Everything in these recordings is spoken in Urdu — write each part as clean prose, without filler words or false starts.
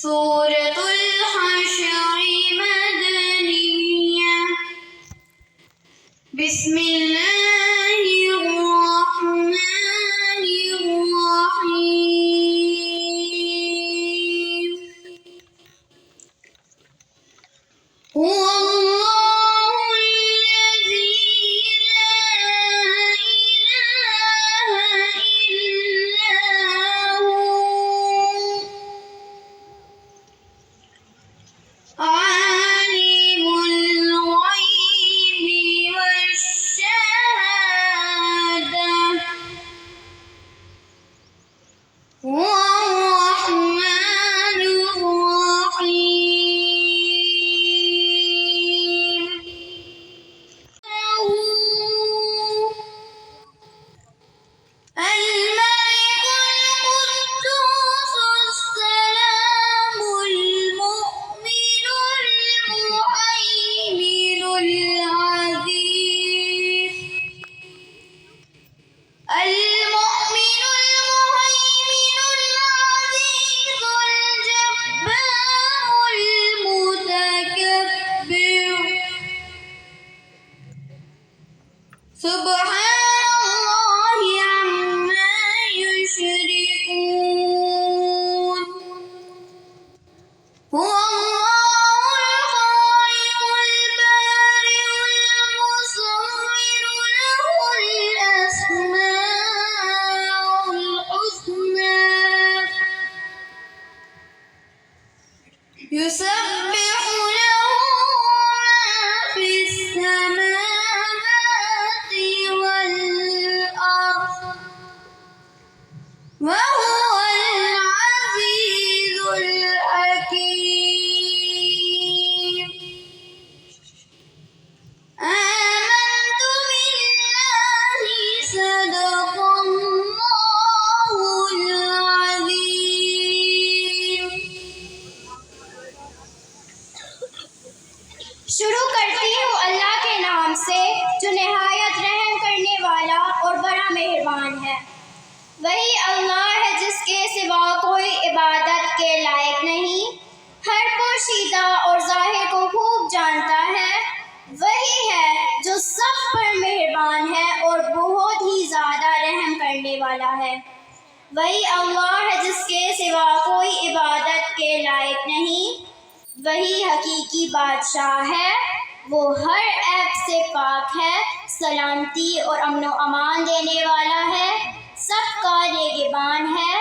سورة الحشر مدنية. بسم الله الرحمن الرحيم. هو الله الذي لا إله إلا هو عالم الغيب والشهادة. هو الرحمن الرحيم. الملك القدوس السلام المؤمن المهيمن العزيز المؤمن المهيمن العزيز الجبار المتكبر. سبحان الله عما يشركون. هو الله الخالق البارئ المصور له الأسماء الحسنى. يسبح له ما في السماوات والأرض وهو العزيز الحكيم. آمنت بالله صدق الله العظيم. شروع کرتی ہوں اللہ کے نام سے جو نہایت رحم کرنے والا اور بڑا مہربان ہے۔ وہی اللہ ہے جس کے سوا کوئی عبادت کے لائق نہیں، ہر پوشیدہ اور ظاہر کو خوب جانتا ہے۔ وہی ہے جو سب پر مہربان ہے اور بہت ہی زیادہ رحم کرنے والا ہے۔ وہی اللہ ہے جس کے سوا کوئی عبادت کے لائق نہیں، وہی حقیقی بادشاہ ہے، وہ ہر عیب سے پاک ہے، سلامتی اور امن و امان دینے والا ہے، سب کا نگہبان ہے،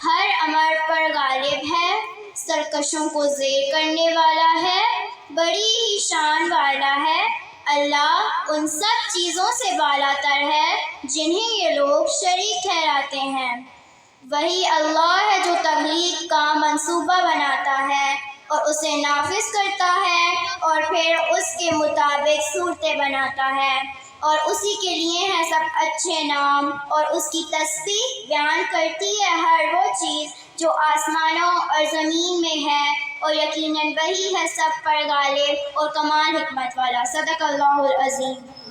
ہر امر پر غالب ہے، سرکشوں کو زیر کرنے والا ہے، بڑی ہی شان والا ہے۔ اللہ ان سب چیزوں سے بالا تر ہے جنہیں یہ لوگ شریک ٹھہراتے ہیں۔ وہی اللہ ہے جو تخلیق کا منصوبہ بناتا ہے اور اسے نافذ کرتا ہے اور پھر اس کے مطابق صورتیں بناتا ہے، اور اسی کے لیے ہیں سب اچھے نام، اور اس کی تسبیح بیان کرتی ہے ہر وہ چیز جو آسمانوں اور زمین میں ہے، اور یقیناً وہی ہے سب پر غالب اور کمال حکمت والا۔ صدق اللہ العظیم۔